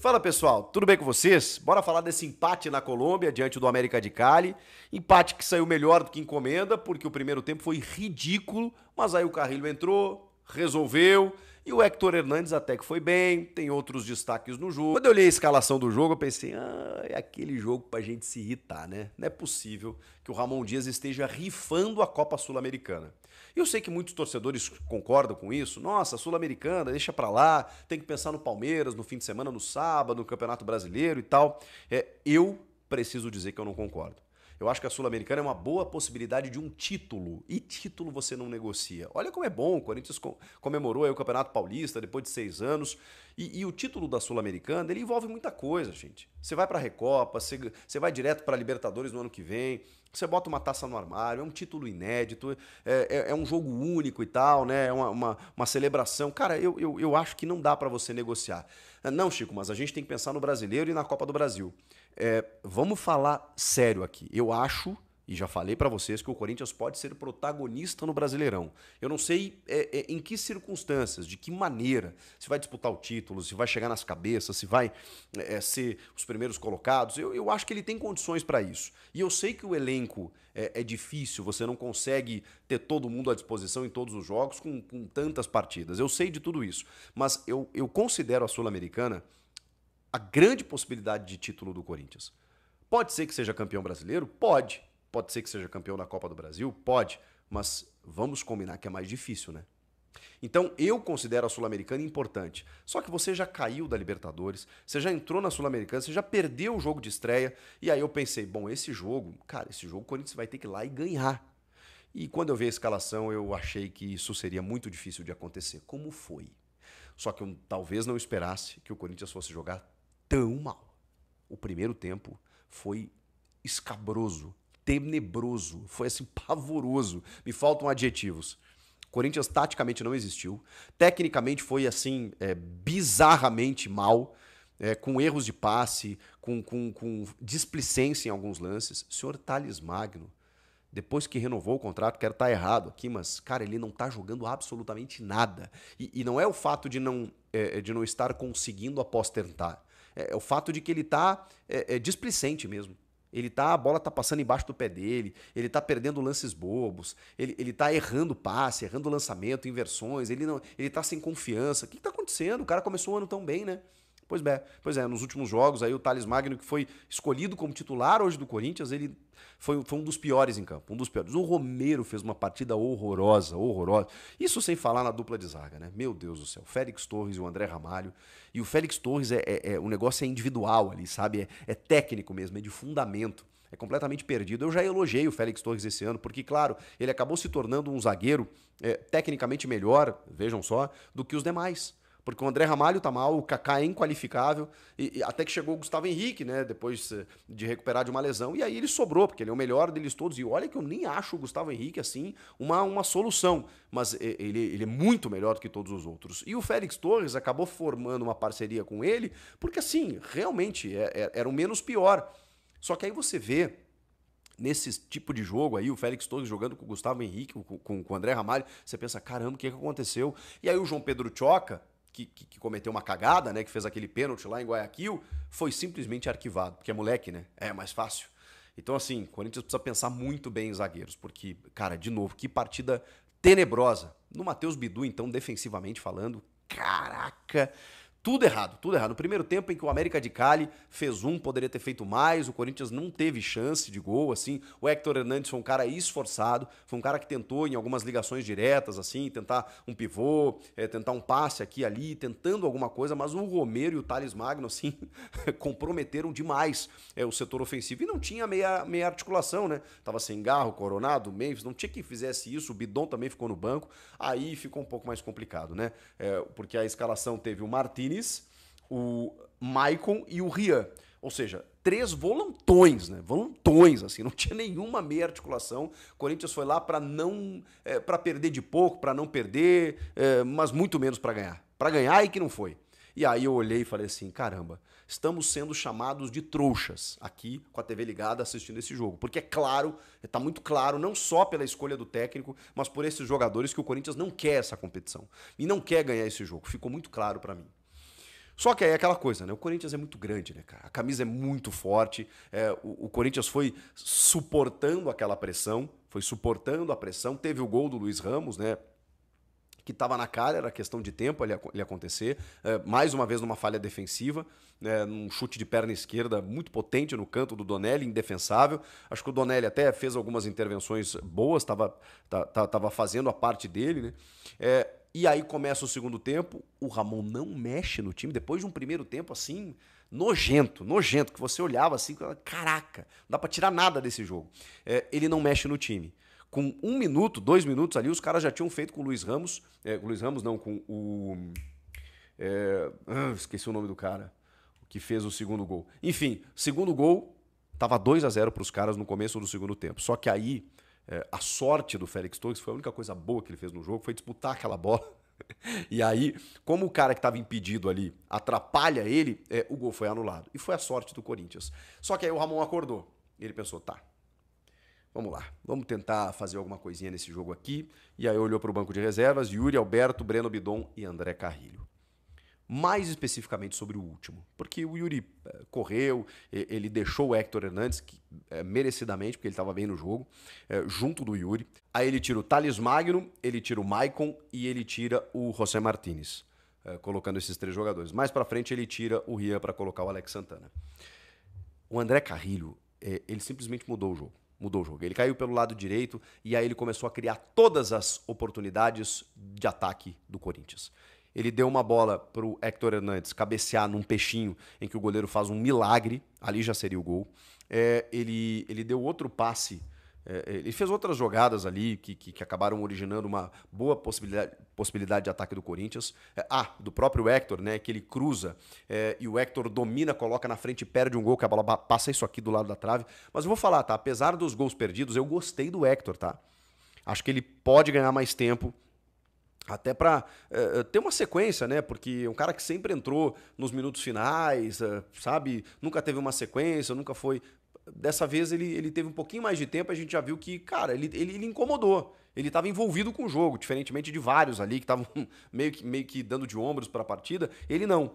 Fala pessoal, tudo bem com vocês? Bora falar desse empate na Colômbia diante do América de Cali. Empate que saiu melhor do que encomenda, porque o primeiro tempo foi ridículo, mas aí o Carrillo entrou, resolveu, e o Héctor Hernández até que foi bem, tem outros destaques no jogo. Quando eu olhei a escalação do jogo, eu pensei, é aquele jogo pra gente se irritar, né? Não é possível que o Ramon Dias esteja rifando a Copa Sul-Americana. Eu sei que muitos torcedores concordam com isso. Nossa, Sul-Americana, deixa pra lá, tem que pensar no Palmeiras, no fim de semana, no sábado, no Campeonato Brasileiro e tal. Eu preciso dizer que eu não concordo. Eu acho que a Sul-Americana é uma boa possibilidade de um título. E título você não negocia. Olha como é bom, o Corinthians comemorou aí o Campeonato Paulista depois de 6 anos. E o título da Sul-Americana, ele envolve muita coisa, gente. Você vai pra Recopa, você vai direto pra Libertadores no ano que vem, você bota uma taça no armário, é um título inédito, é um jogo único e tal, né? É uma celebração. Cara, eu acho que não dá pra você negociar. Não, Chico, mas a gente tem que pensar no brasileiro e na Copa do Brasil. Vamos falar sério aqui. Eu acho, e já falei pra vocês, que o Corinthians pode ser protagonista no Brasileirão. Eu não sei em que circunstâncias, de que maneira, se vai disputar o título, se vai chegar nas cabeças, se vai ser os primeiros colocados. Eu acho que ele tem condições pra isso. E eu sei que o elenco é difícil, você não consegue ter todo mundo à disposição em todos os jogos com tantas partidas. Eu sei de tudo isso. Mas eu considero a Sul-Americana a grande possibilidade de título do Corinthians. Pode ser que seja campeão brasileiro? Pode. Pode ser que seja campeão da Copa do Brasil? Pode. Mas vamos combinar que é mais difícil, né? Então eu considero a Sul-Americana importante. Só que você já caiu da Libertadores, você já entrou na Sul-Americana, você já perdeu o jogo de estreia. E aí eu pensei, bom, esse jogo o Corinthians vai ter que ir lá e ganhar. E quando eu vi a escalação, eu achei que isso seria muito difícil de acontecer. Como foi? Só que eu talvez não esperasse que o Corinthians fosse jogar tão mal. O primeiro tempo foi escabroso, tenebroso, foi assim pavoroso. Me faltam adjetivos. O Corinthians taticamente não existiu. Tecnicamente foi assim bizarramente mal, com erros de passe, com displicência em alguns lances. O senhor Thales Magno, depois que renovou o contrato, quero estar errado aqui, mas, cara, ele não tá jogando absolutamente nada. E não é o fato de não estar conseguindo após tentar. É o fato de que ele tá displicente mesmo. A bola tá passando embaixo do pé dele, ele tá perdendo lances bobos, ele tá errando passe, errando lançamento, inversões, ele tá sem confiança. O que tá acontecendo? O cara começou o ano tão bem, né? Pois é, nos últimos jogos aí o Thales Magno, que foi escolhido como titular hoje do Corinthians, ele foi um dos piores em campo, um dos piores. O Romero fez uma partida horrorosa, horrorosa. Isso sem falar na dupla de zaga, né? Meu Deus do céu, Félix Torres e o André Ramalho. E o Félix Torres o negócio é individual ali, sabe? É técnico mesmo, é de fundamento. É completamente perdido. Eu já elogiei o Félix Torres esse ano, porque, claro, ele acabou se tornando um zagueiro tecnicamente melhor, vejam só, do que os demais. Porque o André Ramalho tá mal, o Kaká é inqualificável, e até que chegou o Gustavo Henrique, né, depois de recuperar de uma lesão, e aí ele sobrou, porque ele é o melhor deles todos, e olha que eu nem acho o Gustavo Henrique, assim, uma solução, mas ele é muito melhor do que todos os outros. E o Félix Torres acabou formando uma parceria com ele, porque assim, realmente, era o menos pior. Só que aí você vê nesse tipo de jogo aí, o Félix Torres jogando com o Gustavo Henrique, com o André Ramalho, você pensa, caramba, o que aconteceu? E aí o João Pedro Choca, que cometeu uma cagada, né, que fez aquele pênalti lá em Guayaquil, foi simplesmente arquivado, porque é moleque, né? É mais fácil. Então, assim, o Corinthians precisa pensar muito bem em zagueiros, porque, cara, de novo, que partida tenebrosa. No Matheus Bidu, então, defensivamente falando, caraca, tudo errado, tudo errado. No primeiro tempo em que o América de Cali fez poderia ter feito mais, o Corinthians não teve chance de gol, assim. O Héctor Hernández foi um cara esforçado, foi um cara que tentou em algumas ligações diretas, assim, tentar um pivô, tentar um passe aqui e ali, tentando alguma coisa, mas o Romero e o Thales Magno, assim, comprometeram demais o setor ofensivo. E não tinha meia articulação, né? Tava sem Garro, Coronado, Memphis, não tinha quem fizesse isso, o Bidon também ficou no banco, aí ficou um pouco mais complicado, né? Porque a escalação teve o Martínez, o Maicon e o Rian. Ou seja, 3 volantões, né? Volantões, assim, não tinha nenhuma meia articulação. O Corinthians foi lá para para perder de pouco, para não perder, mas muito menos para ganhar. Para ganhar e que não foi. E aí eu olhei e falei assim, caramba, estamos sendo chamados de trouxas aqui com a TV ligada assistindo esse jogo. Porque é claro, está muito claro, não só pela escolha do técnico, mas por esses jogadores que o Corinthians não quer essa competição. E não quer ganhar esse jogo. Ficou muito claro para mim. Só que aí é aquela coisa, né? O Corinthians é muito grande, né, cara? A camisa é muito forte. O Corinthians foi suportando aquela pressão, foi suportando a pressão. Teve o gol do Luiz Ramos, né? Que estava na cara, era questão de tempo ele acontecer. Mais uma vez numa falha defensiva, né, num chute de perna esquerda muito potente no canto do Donelli, indefensável. Acho que o Donelli até fez algumas intervenções boas, estava fazendo a parte dele, né? E aí começa o segundo tempo, o Ramon não mexe no time, depois de um primeiro tempo assim, nojento, que você olhava assim, caraca, não dá pra tirar nada desse jogo. Ele não mexe no time. Com 1 minuto, 2 minutos ali, os caras já tinham feito com o Luiz Ramos. Com o Luiz Ramos, não, com o. Esqueci o nome do cara que fez o segundo gol. Enfim, segundo gol, tava 2-0 para os caras no começo do segundo tempo. Só que aí, a sorte do Félix Torres, foi a única coisa boa que ele fez no jogo, foi disputar aquela bola. E aí, como o cara que estava impedido ali atrapalha ele, o gol foi anulado. E foi a sorte do Corinthians. Só que aí o Ramon acordou. E ele pensou, tá. Vamos lá, vamos tentar fazer alguma coisinha nesse jogo aqui. E aí olhou para o banco de reservas, Yuri, Alberto, Breno Bidon e André Carrilho. Mais especificamente sobre o último, porque o Yuri correu, ele deixou o Héctor Hernandes, merecidamente, porque ele estava bem no jogo, junto do Yuri. Aí ele tira o Thales Magno, ele tira o Maicon e ele tira o José Martínez, colocando esses 3 jogadores. Mais para frente ele tira o Rian para colocar o Alex Santana. O André Carrilho, ele simplesmente mudou o jogo. Ele caiu pelo lado direito e aí ele começou a criar todas as oportunidades de ataque do Corinthians. Ele deu uma bola para o Héctor Hernandes cabecear num peixinho em que o goleiro faz um milagre, ali já seria o gol. Ele deu outro passe, ele fez outras jogadas ali que acabaram originando uma boa possibilidade de ataque do Corinthians. Do próprio Héctor, né, que ele cruza e o Héctor domina, coloca na frente e perde um gol, que a bola passa isso aqui do lado da trave. Mas eu vou falar, tá? Apesar dos gols perdidos, eu gostei do Héctor, tá? Acho que ele pode ganhar mais tempo, até para ter uma sequência, né? Porque é um cara que sempre entrou nos minutos finais, sabe? Nunca teve uma sequência, nunca foi. Dessa vez ele teve um pouquinho mais de tempo, a gente já viu que, cara, ele incomodou. Ele estava envolvido com o jogo, diferentemente de vários ali que estavam meio que dando de ombros para a partida. Ele não.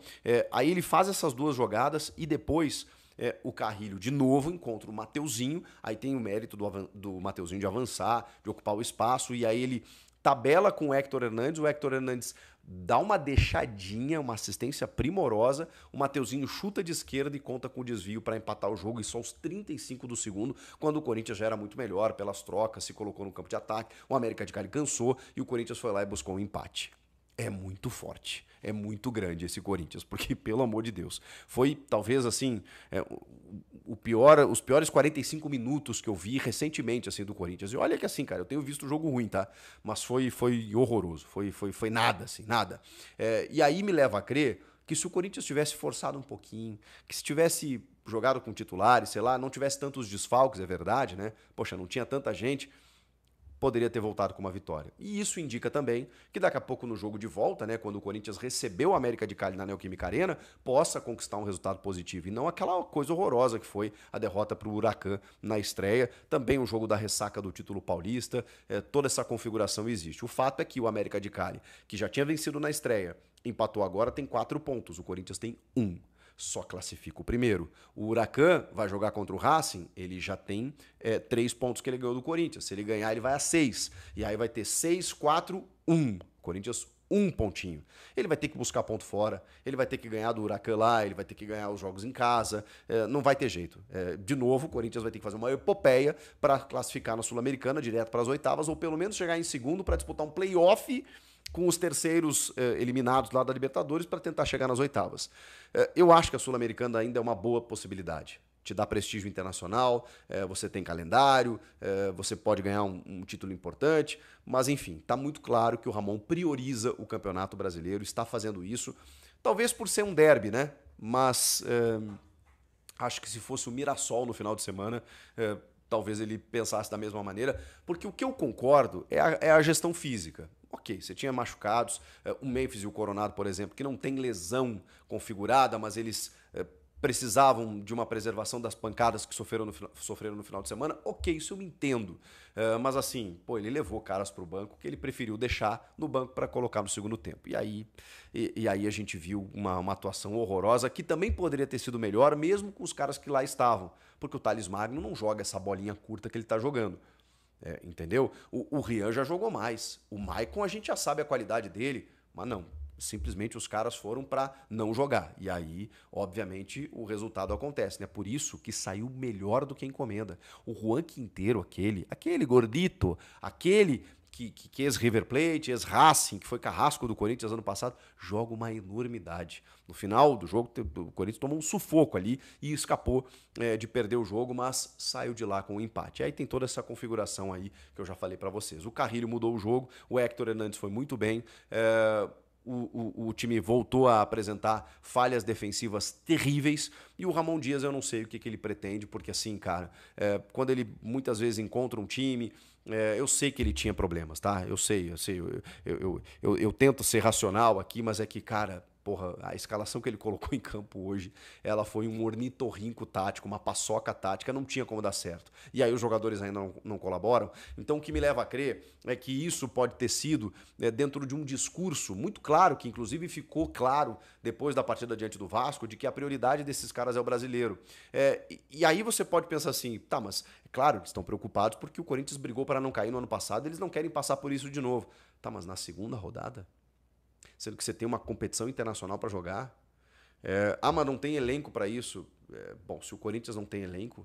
Aí ele faz essas 2 jogadas e depois o Carrilho de novo encontra o Mateuzinho. Aí tem o mérito do Mateuzinho de avançar, de ocupar o espaço, e aí ele tabela com o Héctor Hernandes. O Héctor Hernandes dá uma deixadinha, uma assistência primorosa. O Mateuzinho chuta de esquerda e conta com o desvio para empatar o jogo. E só aos 35 do segundo, quando o Corinthians já era muito melhor pelas trocas, se colocou no campo de ataque. O América de Cali cansou e o Corinthians foi lá e buscou um empate. É muito forte, é muito grande esse Corinthians, porque, pelo amor de Deus, foi talvez assim os piores 45 minutos que eu vi recentemente assim do Corinthians. E olha que assim, cara, eu tenho visto jogo ruim, tá? Mas foi horroroso, foi nada, assim, nada. E aí me leva a crer que se o Corinthians tivesse forçado um pouquinho, que se tivesse jogado com titulares, sei lá, não tivesse tantos desfalques, é verdade, né? Poxa, não tinha tanta gente, poderia ter voltado com uma vitória. E isso indica também que daqui a pouco no jogo de volta, né, quando o Corinthians recebeu o América de Cali na Neoquímica Arena, possa conquistar um resultado positivo e não aquela coisa horrorosa que foi a derrota para o Huracan na estreia. Também o jogo da ressaca do título paulista, toda essa configuração existe. O fato é que o América de Cali, que já tinha vencido na estreia, empatou agora, tem 4 pontos, o Corinthians tem 1. Só classifica o primeiro. O Huracan vai jogar contra o Racing, ele já tem 3 pontos que ele ganhou do Corinthians. Se ele ganhar, ele vai a 6. E aí vai ter 6, 4, 1. Corinthians, 1 pontinho. Ele vai ter que buscar ponto fora, ele vai ter que ganhar do Huracan lá, ele vai ter que ganhar os jogos em casa. Não vai ter jeito. De novo, o Corinthians vai ter que fazer uma epopeia para classificar na Sul-Americana direto para as oitavas, ou pelo menos chegar em segundo para disputar um play-off com os terceiros eliminados lá da Libertadores para tentar chegar nas oitavas. Eu acho que a Sul-Americana ainda é uma boa possibilidade. Te dá prestígio internacional, você tem calendário, você pode ganhar um título importante, mas enfim, está muito claro que o Ramon prioriza o Campeonato Brasileiro, está fazendo isso, talvez por ser um derby, né? Mas acho que se fosse o Mirassol no final de semana, talvez ele pensasse da mesma maneira, porque o que eu concordo é a gestão física. Ok, você tinha machucados, o Memphis e o Coronado, por exemplo, que não tem lesão configurada, mas eles precisavam de uma preservação das pancadas que sofreram no final de semana. Ok, isso eu me entendo. Mas assim, pô, ele levou caras pro banco que ele preferiu deixar no banco para colocar no segundo tempo. E aí a gente viu uma atuação horrorosa que também poderia ter sido melhor, mesmo com os caras que lá estavam. Porque o Thales Magno não joga essa bolinha curta que ele tá jogando. Entendeu? O Rian já jogou mais. O Maicon a gente já sabe a qualidade dele, mas não. Simplesmente os caras foram para não jogar. E aí, obviamente, o resultado acontece, né? Por isso que saiu melhor do que a encomenda. O Juan Quinteiro, aquele gordito, aquele que ex-River Plate, ex-Racing, que foi carrasco do Corinthians ano passado, joga uma enormidade. No final do jogo, o Corinthians tomou um sufoco ali e escapou de perder o jogo, mas saiu de lá com um empate. Aí tem toda essa configuração aí que eu já falei para vocês. O Carrilho mudou o jogo, o Héctor Hernandes foi muito bem, o time voltou a apresentar falhas defensivas terríveis e o Ramon Dias eu não sei o que ele pretende, porque assim, cara, quando ele muitas vezes encontra um time, eu sei que ele tinha problemas, tá? Eu sei, eu tento ser racional aqui, mas é que, cara, porra, a escalação que ele colocou em campo hoje, ela foi um ornitorrinco tático, uma paçoca tática, não tinha como dar certo. E aí os jogadores ainda não colaboram. Então o que me leva a crer é que isso pode ter sido dentro de um discurso muito claro, que inclusive ficou claro depois da partida diante do Vasco, de que a prioridade desses caras é o brasileiro. E aí você pode pensar assim, tá, mas é claro, eles estão preocupados porque o Corinthians brigou para não cair no ano passado, eles não querem passar por isso de novo. Tá, mas na segunda rodada? Sendo que você tem uma competição internacional para jogar. Mas não tem elenco para isso. Bom, se o Corinthians não tem elenco,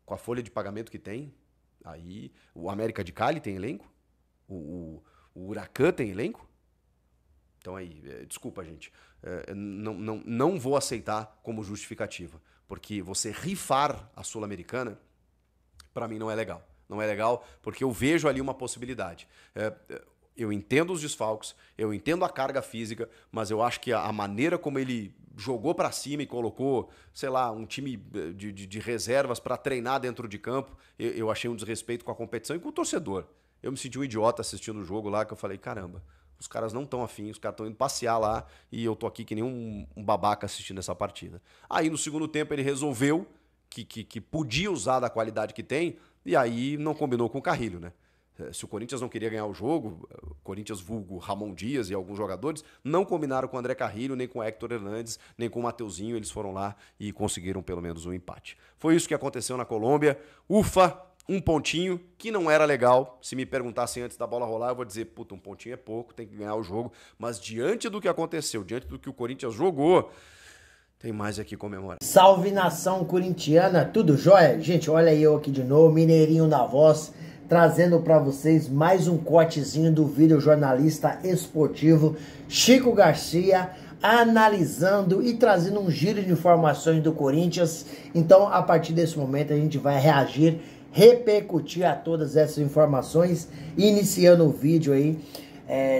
com a folha de pagamento que tem, aí o América de Cali tem elenco? O Huracan tem elenco? Então aí, desculpa, gente. Não vou aceitar como justificativa. Porque você rifar a Sul-Americana, para mim não é legal. Não é legal porque eu vejo ali uma possibilidade. Eu entendo os desfalques, eu entendo a carga física, mas eu acho que a maneira como ele jogou pra cima e colocou, sei lá, um time de reservas pra treinar dentro de campo, eu achei um desrespeito com a competição e com o torcedor. Eu me senti um idiota assistindo o jogo lá, que eu falei, caramba, os caras não estão afim, os caras estão indo passear lá e eu tô aqui que nem um babaca assistindo essa partida. Aí no segundo tempo ele resolveu que podia usar da qualidade que tem e aí não combinou com o Carrilho, né? Se o Corinthians não queria ganhar o jogo, o Corinthians vulgo Ramon Dias e alguns jogadores, não combinaram com o André Carrilho, nem com o Héctor Hernandes, nem com o Mateuzinho, eles foram lá e conseguiram pelo menos um empate. Foi isso que aconteceu na Colômbia, ufa, um pontinho, que não era legal, se me perguntassem antes da bola rolar, eu vou dizer, puta, um pontinho é pouco, tem que ganhar o jogo, mas diante do que aconteceu, diante do que o Corinthians jogou, tem mais aqui comemorar. Salve nação corintiana, tudo jóia? Gente, olha aí eu aqui de novo, Mineirinho na voz, trazendo para vocês mais um cortezinho do vídeo jornalista esportivo Chico Garcia, analisando e trazendo um giro de informações do Corinthians. Então, a partir desse momento, a gente vai reagir, repercutir a todas essas informações, iniciando o vídeo aí,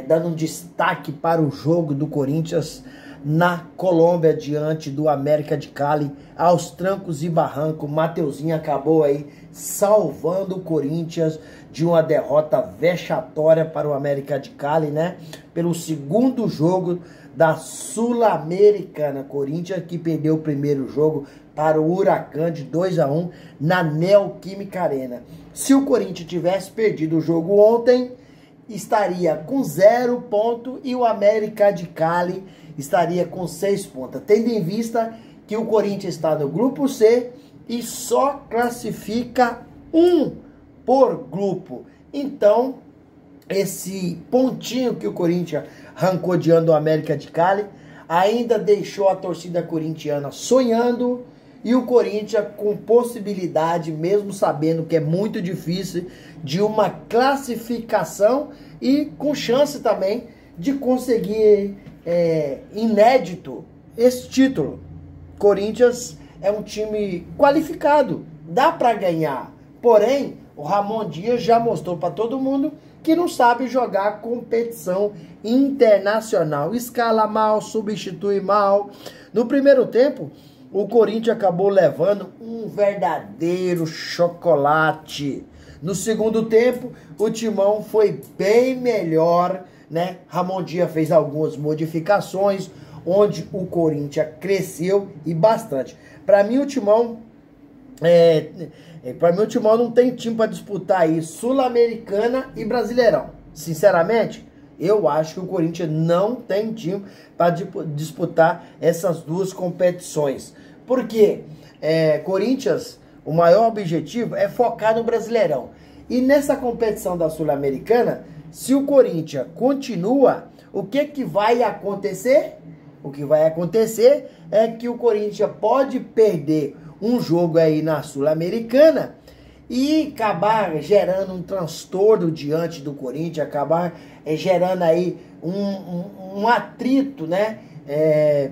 dando um destaque para o jogo do Corinthians na Colômbia, diante do América de Cali, aos trancos e barrancos. Mateuzinho acabou aí salvando o Corinthians de uma derrota vexatória para o América de Cali, né? Pelo segundo jogo da Sul-Americana. Corinthians que perdeu o primeiro jogo para o Huracan de 2-1 na Neoquímica Arena. Se o Corinthians tivesse perdido o jogo ontem, estaria com 0 ponto e o América de Cali estaria com 6 pontos. Tendo em vista que o Corinthians está no grupo C e só classifica um por grupo. Então, esse pontinho que o Corinthians arrancou diante do América de Cali ainda deixou a torcida corintiana sonhando e o Corinthians com possibilidade, mesmo sabendo que é muito difícil, de uma classificação e com chance também de conseguir inédito esse título. Corinthians é um time qualificado, dá para ganhar. Porém, o Ramon Dias já mostrou para todo mundo que não sabe jogar competição internacional. Escala mal, substitui mal. No primeiro tempo, o Corinthians acabou levando um verdadeiro chocolate. No segundo tempo, o Timão foi bem melhor, né? Ramon Dias fez algumas modificações. onde o Corinthians cresceu e bastante. Para mim, o Timão não tem time para disputar aí Sul-Americana e Brasileirão. Sinceramente, eu acho que o Corinthians não tem time para disputar essas duas competições. Porque Corinthians, o maior objetivo é focar no Brasileirão. E nessa competição da Sul-Americana, se o Corinthians continua, o que vai acontecer? O que vai acontecer é que o Corinthians pode perder um jogo aí na Sul-Americana e acabar gerando um transtorno diante do Corinthians, acabar gerando aí um atrito, né?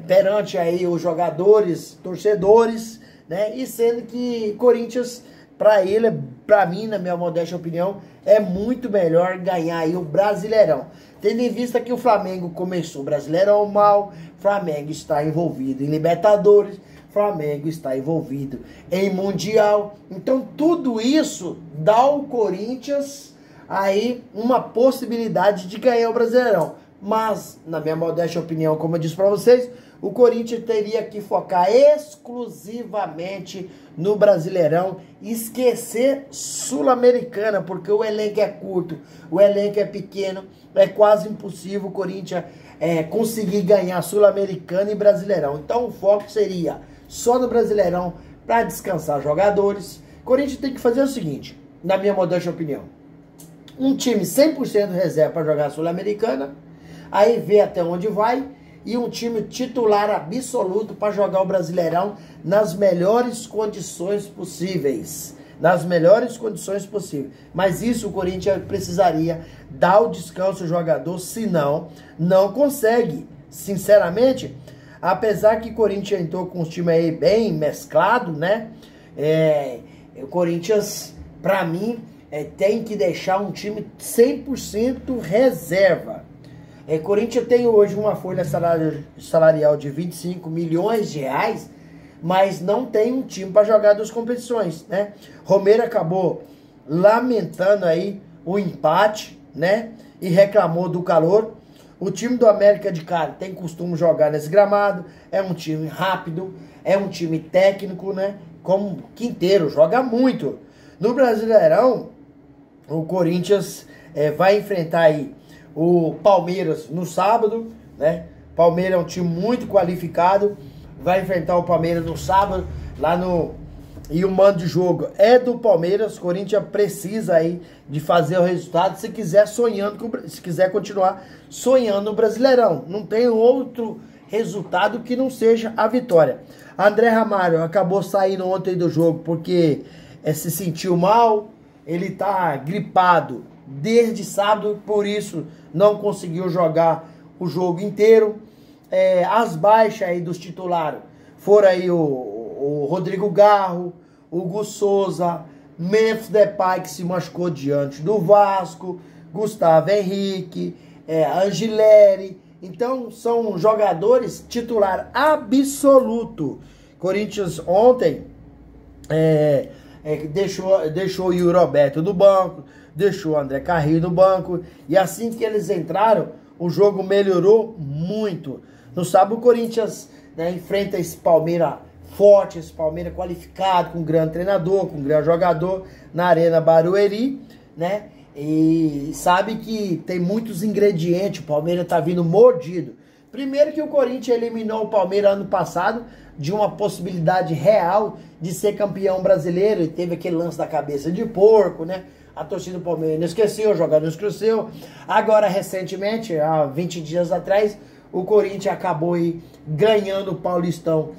Perante aí os jogadores, torcedores, né? E sendo que Corinthians, para mim, na minha modesta opinião, é muito melhor ganhar aí o Brasileirão. Tendo em vista que o Flamengo começou o Brasileirão mal, Flamengo está envolvido em Libertadores, Flamengo está envolvido em Mundial. Então tudo isso dá ao Corinthians aí uma possibilidade de ganhar o Brasileirão. Mas, na minha modesta opinião, como eu disse para vocês, o Corinthians teria que focar exclusivamente no Brasileirão, esquecer Sul-Americana, porque o elenco é curto, o elenco é pequeno, é quase impossível o Corinthians conseguir ganhar Sul-Americana e Brasileirão. Então o foco seria só no Brasileirão para descansar jogadores. O Corinthians tem que fazer o seguinte, na minha modesta opinião, um time 100% reserva para jogar Sul-Americana, aí ver até onde vai, e um time titular absoluto para jogar o Brasileirão nas melhores condições possíveis. Nas melhores condições possíveis. Mas isso o Corinthians precisaria dar o descanso ao jogador, senão não consegue. Sinceramente, apesar que o Corinthians entrou com um time aí bem mesclado, né? O Corinthians, para mim, tem que deixar um time 100% reserva. Corinthians tem hoje uma folha salarial de 25 milhões de reais, mas não tem um time para jogar duas competições, né? Romero acabou lamentando aí o empate, né? E reclamou do calor. O time do América de Cali tem costume jogar nesse gramado, é um time rápido, é um time técnico, né? Como Quinteiro, joga muito. No Brasileirão, o Corinthians vai enfrentar aí o Palmeiras no sábado, né? Palmeiras é um time muito qualificado, vai enfrentar o Palmeiras no sábado, e o mando de jogo é do Palmeiras. O Corinthians precisa aí de fazer o resultado se quiser continuar sonhando no Brasileirão. Não tem outro resultado que não seja a vitória. André Ramalho acabou saindo ontem do jogo porque se sentiu mal, ele tá gripado desde sábado, por isso não conseguiu jogar o jogo inteiro. As baixas aí dos titulares foram aí o Rodrigo Garro, o Gu Souza, Memphis Depay, que se machucou diante do Vasco, Gustavo Henrique, Angileri. Então são jogadores titular absoluto. Corinthians ontem deixou o Yuri Alberto no banco, deixou o André Carrillo no banco, e assim que eles entraram, o jogo melhorou muito. No sábado o Corinthians, né, enfrenta esse Palmeiras forte, esse Palmeiras qualificado, com um grande treinador, com um grande jogador, na Arena Barueri, né? E sabe que tem muitos ingredientes, o Palmeiras tá vindo mordido. Primeiro que o Corinthians eliminou o Palmeiras ano passado de uma possibilidade real de ser campeão brasileiro, e teve aquele lance da cabeça de porco, né? A torcida do Palmeiras não esqueceu, o jogador não esqueceu. Agora, recentemente, há 20 dias atrás, o Corinthians acabou aí ganhando o Paulistão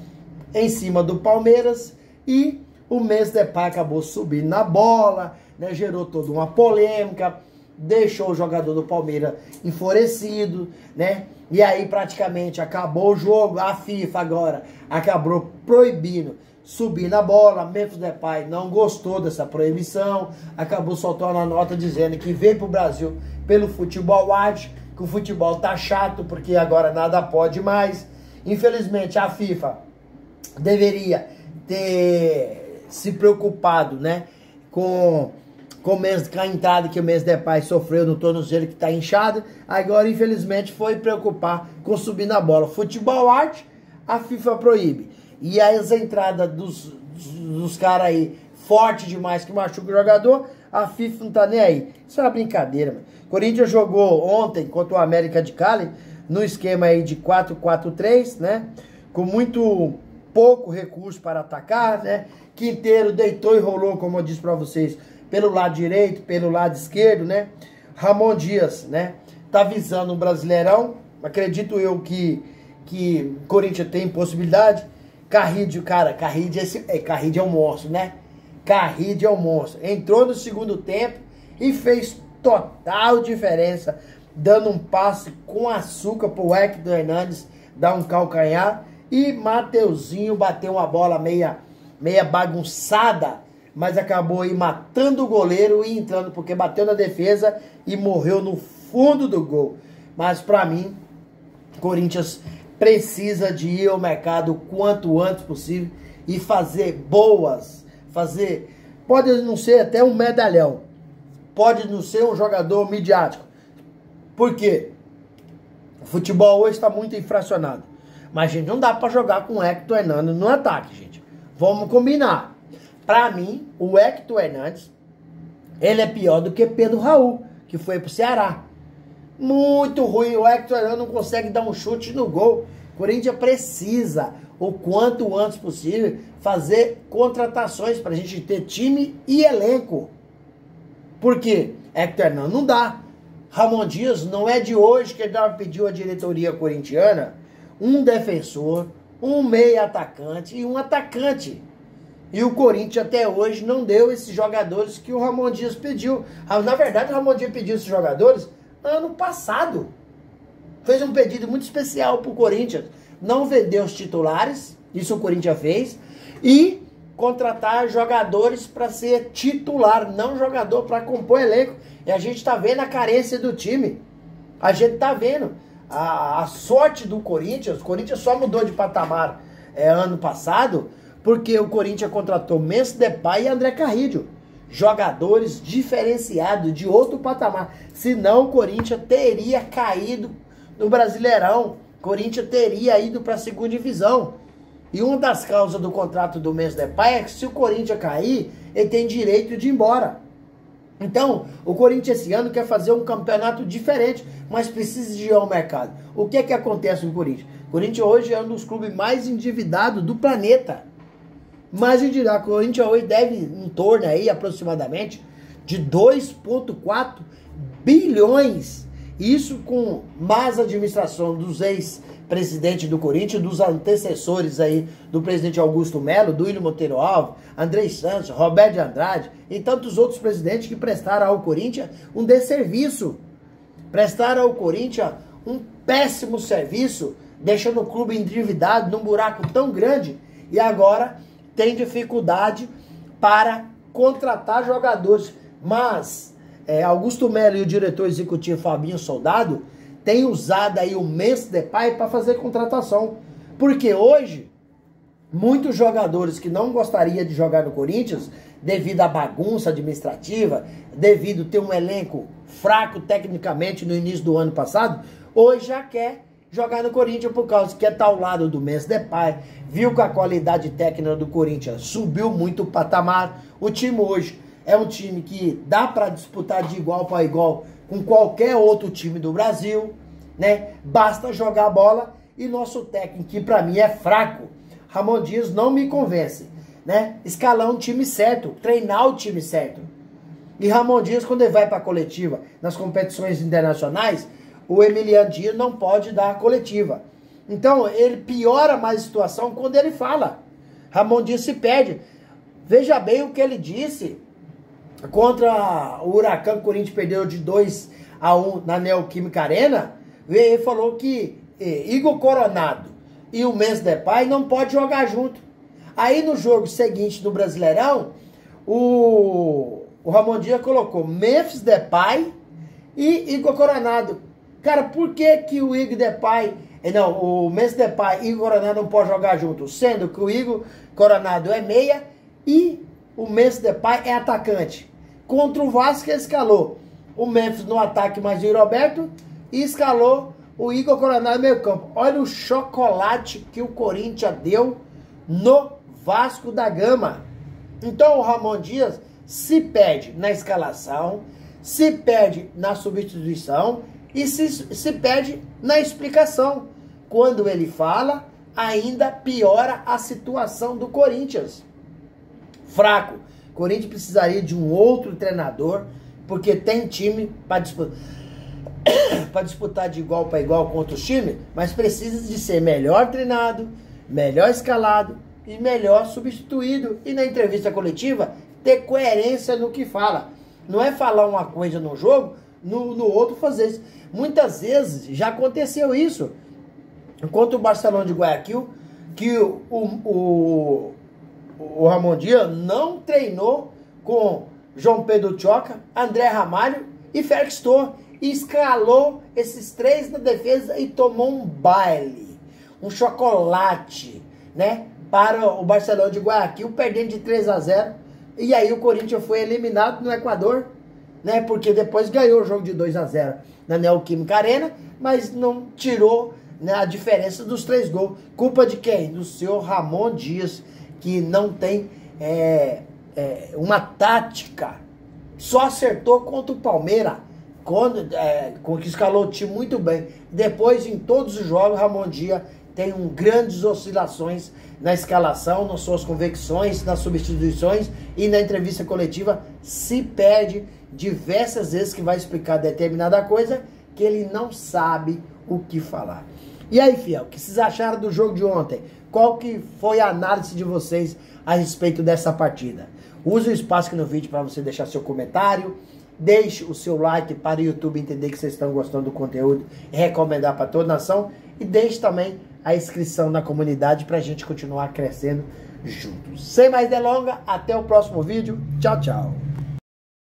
em cima do Palmeiras, e o Memphis Depay acabou subindo na bola, né? Gerou toda uma polêmica, deixou o jogador do Palmeiras enfurecido, né? E aí praticamente acabou o jogo. A FIFA agora acabou proibindo subir na bola. Memphis Depay não gostou dessa proibição, acabou soltando a nota dizendo que veio pro Brasil pelo futebol watch, que o futebol tá chato porque agora nada pode mais. Infelizmente a FIFA deveria ter se preocupado, né, com com a entrada que o Memphis Depay sofreu no tornozelo que está inchado, agora infelizmente foi preocupar com subir na bola. Futebol arte, a FIFA proíbe. E as entradas dos caras aí, forte demais, que machuca o jogador, a FIFA não tá nem aí. Isso é uma brincadeira, mano. Corinthians jogou ontem contra o América de Cali, no esquema aí de 4-4-3, né? Com muito pouco recurso para atacar, né? Quinteiro deitou e rolou, como eu disse para vocês, pelo lado direito, pelo lado esquerdo, né? Ramon Dias, né? Tá visando um Brasileirão. Acredito eu que Corinthians tem possibilidade. Carrídio, cara, Carrídio é um monstro, né? Carrídio é um monstro. Entrou no segundo tempo e fez total diferença, dando um passe com açúcar pro Hector Hernandes dar um calcanhar. E Mateuzinho bateu uma bola meia bagunçada, mas acabou aí matando o goleiro e entrando, porque bateu na defesa e morreu no fundo do gol. Mas para mim, Corinthians precisa de ir ao mercado o quanto antes possível e fazer pode não ser até um medalhão, pode não ser um jogador midiático. Por quê? O futebol hoje está muito infracionado. Mas, gente, não dá para jogar com o Hector Hernandes no ataque, gente. Vamos combinar. Para mim, o Hector Hernandes, ele é pior do que Pedro Raul, que foi pro Ceará. Muito ruim. O Hector Hernandes não consegue dar um chute no gol. O Corinthians precisa, o quanto antes possível, fazer contratações para a gente ter time e elenco. Por quê? Hector Hernandes não dá. Ramon Dias não é de hoje que ele pediu à diretoria corintiana um defensor, um meia atacante e um atacante. E o Corinthians até hoje não deu esses jogadores que o Ramon Dias pediu. Na verdade, o Ramon Dias pediu esses jogadores ano passado. Fez um pedido muito especial para o Corinthians. Não vender os titulares, isso o Corinthians fez, e contratar jogadores para ser titular, não jogador para compor elenco. E a gente está vendo a carência do time. A gente está vendo a sorte do Corinthians. O Corinthians só mudou de patamar ano passado porque o Corinthians contratou Memphis Depay e André Carrídio, jogadores diferenciados de outro patamar. Senão o Corinthians teria caído no Brasileirão. O Corinthians teria ido para a segunda divisão. E uma das causas do contrato do Memphis Depay é que se o Corinthians cair, ele tem direito de ir embora. Então, o Corinthians esse ano quer fazer um campeonato diferente, mas precisa de ir ao mercado. O que é que acontece no Corinthians? O Corinthians hoje é um dos clubes mais endividados do planeta. Mais endividado. O Corinthians hoje deve em torno aí, aproximadamente, de 2,4 bilhões. Isso com más administração dos ex-presidentes do Corinthians, dos antecessores aí do presidente Augusto Melo, do Willian Monteiro Alves, Andrei Santos, Roberto de Andrade e tantos outros presidentes que prestaram ao Corinthians um desserviço. Prestaram ao Corinthians um péssimo serviço, deixando o clube endividado num buraco tão grande e agora tem dificuldade para contratar jogadores. Mas Augusto Melo e o diretor executivo Fabinho Soldado têm usado aí o Memphis Depay para fazer contratação. Porque hoje, muitos jogadores que não gostariam de jogar no Corinthians, devido à bagunça administrativa, devido a ter um elenco fraco tecnicamente no início do ano passado, hoje já quer jogar no Corinthians por causa que quer estar ao lado do Memphis Depay, viu que a qualidade técnica do Corinthians subiu muito o patamar. O time hoje é um time que dá para disputar de igual para igual com qualquer outro time do Brasil, né? Basta jogar a bola. E nosso técnico, que para mim é fraco, Ramon Dias, não me convence, né? Escalar um time certo, treinar o time certo. E Ramon Dias, quando ele vai para a coletiva, nas competições internacionais, o Emiliano Dias não pode dar a coletiva. Então, ele piora mais a situação quando ele fala. Ramon Dias se perde. Veja bem o que ele disse contra o Huracan. O Corinthians perdeu de 2-1 na Neoquímica Arena. Ele falou que Igor Coronado e o Memphis Depay não pode jogar junto. Aí no jogo seguinte do Brasileirão, o Ramon Dias colocou Memphis Depay e Igor Coronado. Cara, por que o Igor Depay... Não, o Memphis Depay e o Igor Coronado não podem jogar junto? Sendo que o Igor Coronado é meia e o Memphis Depay é atacante. Contra o Vasco ele escalou o Memphis no ataque mais o Roberto e escalou o Igor Coronel no meio campo. Olha o chocolate que o Corinthians deu no Vasco da Gama. Então o Ramon Dias se perde na escalação, se perde na substituição e se perde na explicação. Quando ele fala, ainda piora a situação do Corinthians. Fraco. O Corinthians precisaria de um outro treinador, porque tem time para disputar de igual para igual contra os times, mas precisa de ser melhor treinado, melhor escalado e melhor substituído. E na entrevista coletiva, ter coerência no que fala. Não é falar uma coisa no jogo, no outro fazer isso. Muitas vezes já aconteceu isso. Contra o Barcelona de Guayaquil, que o Ramon Dias não treinou com João Pedro Choca, André Ramalho e Félix Torres. Escalou esses três na defesa e tomou um baile, um chocolate, né? Para o Barcelona de Guayaquil, perdendo de 3-0. E aí o Corinthians foi eliminado no Equador, né? Porque depois ganhou o jogo de 2-0 na Neoquímica Arena, mas não tirou, né, a diferença dos 3 gols. Culpa de quem? Do senhor Ramon Dias, que não tem uma tática. Só acertou contra o Palmeiras, com que escalou o time muito bem. Depois, em todos os jogos, Ramon Dias tem grandes oscilações na escalação, nas suas convicções, nas substituições e na entrevista coletiva. Se perde diversas vezes que vai explicar determinada coisa que ele não sabe o que falar. E aí, fiel, o que vocês acharam do jogo de ontem? Qual que foi a análise de vocês a respeito dessa partida? Use o espaço aqui no vídeo para você deixar seu comentário. Deixe o seu like para o YouTube entender que vocês estão gostando do conteúdo e recomendar para toda a nação. E deixe também a inscrição na comunidade para a gente continuar crescendo juntos. Sem mais delongas, até o próximo vídeo. Tchau, tchau.